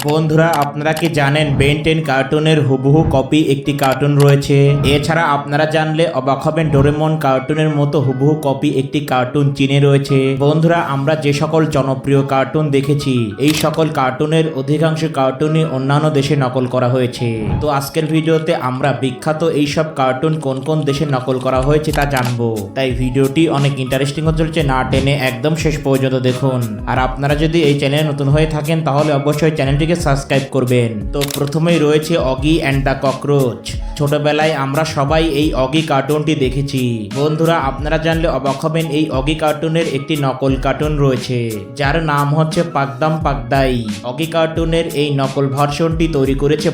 বন্ধুরা আপনারা কি জানেন বেন 10 কার্টুনের হুবহু কপি একটি কার্টুন রয়েছে। এছাড়া আপনারা জানলে অবাক হবেন ডোরেমন কার্টুনের মতো হুবহু কপি একটি কার্টুন চীনে রয়েছে। বন্ধুরা আমরা যে সকল জনপ্রিয় কার্টুন দেখেছি এই সকল কার্টুনের অধিকাংশ কার্টুনই অন্যান্য দেশে নকল করা হয়েছে। তো আজকের ভিডিওতে আমরা বিখ্যাত এই সব কার্টুন কোন কোন দেশে নকল করা হয়েছে তা জানবো। তাই ভিডিওটি অনেক ইন্টারেস্টিং হতে চলেছে, না টেনে একদম শেষ পর্যন্ত দেখুন। আর আপনারা যদি এই চ্যানেলে নতুন হয়ে থাকেন তাহলে অবশ্যই চ্যানেলটিকে সাবস্ক্রাইব করবেন। তো প্রথমেই রয়েছে অগি অ্যান্ড দ্য ককরোচ। ছোটবেলায় আমরা সবাই এই অগি কার্টুনটি দেখেছি। বন্ধুরা আপনারা জানলে অবাক হবেন এই অগি কার্টুনের একটি নকল কার্টুন রয়েছে যার নাম হচ্ছে পাকদাম পাকদাই। অগি কার্টুনের এই নকল ভার্সনটি তৈরি করেছে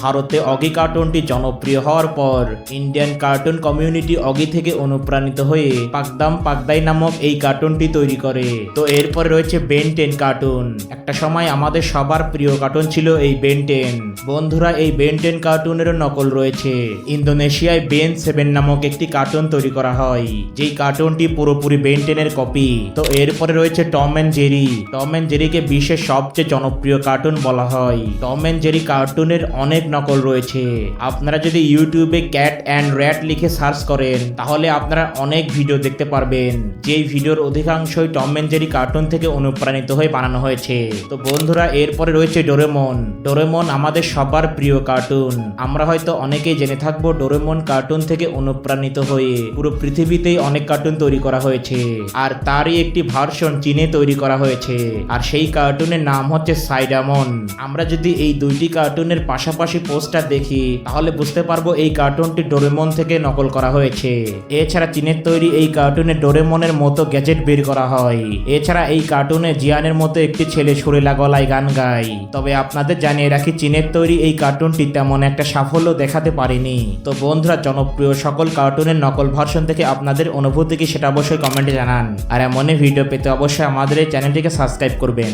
ভারতে অগি কার্টুনটি জনপ্রিয় হওয়ার পর ইন্ডিয়ান কার্টুন কমিউনিটি অগি থেকে অনুপ্রাণিত হয়ে পাকদাম পাকদাই নামক এই কার্টুনটি তৈরি করে। তো এরপরে রয়েছে বেন 10 কার্টুন। একটা সময় আমাদের সবার প্রিয় কার্টুন ছিল এই বেন 10। বন্ধুরা এই বেন 10 কার্টুনেরও নকল রয়েছে। ইন্দোনেশিয়ায় বেন 7 নামক একটি কার্টুন তৈরি করা হয় যেই কার্টুনটি পুরোপুরি বেন 10 এর কপি। তো এরপরে রয়েছে Tom and Jerry. Tom and জেরিকে বিশ্বের সবচেয়ে জনপ্রিয় কার্টুন বলা হয়। টম অ্যান্ড জেরি কার্টুনের অনেক নকল রয়েছে। আপনারা যদি ইউটিউবে ক্যাট অ্যান্ড র্যাট লিখে সার্চ করেন তাহলে আপনারা অনেক ভিডিও দেখতে পারবেন যেই ভিডিওর অধিকাংশই টম অ্যান্ড জেরি কার্টুন থেকে অনুপ্রাণিত হয়ে বানানো হয়েছে। তো বন্ধুরা এরপরে রয়েছে ডোরেমন। ডোরেমন আমাদের সবার প্রিয় কার্টুন। আমরা হয়তো অনেকেই জেনে থাকবো ডোরেমন কার্টুন থেকে অনুপ্রাণিত হয়ে পুরো পৃথিবীতেই অনেক কার্টুন তৈরি করা হয়েছে আর তারই একটি ভার্সন চীনে তৈরি করা হয়েছে আর সেই কার্টুনের নাম হচ্ছে সাইডামন। আমরা যদি এই দুইটি কার্টুনের পাশাপাশি পোস্টার দেখি তাহলে বুঝতে পারবো এই কার্টুনটি ডোরেমন থেকে নকল করা হয়েছে। এছাড়া চীনের তৈরি এই কার্টুনে ডোরেমনের মতো গ্যাজেট বের করা হয়। এছাড়া এই কার্টুনে জিয়ানের মতো একটি ছেলে সুরেলা গলায় গান গায়। তবে আপনাদের জানিয়ে রাখি চীনের তৈরি এই কার্টুনটি তেমন একটা সাফল্য দেখাতে পারেনি। তো বন্ধুরা জনপ্রিয় সকল কার্টুনের নকল ভার্সন থেকে আপনাদের অনুভূতি কি সেটা অবশ্যই কমেন্টে জানান। আর এমনই ভিডিও পেতে অবশ্যই আমাদের এই চ্যানেলটিকে সাবস্ক্রাইব করবেন।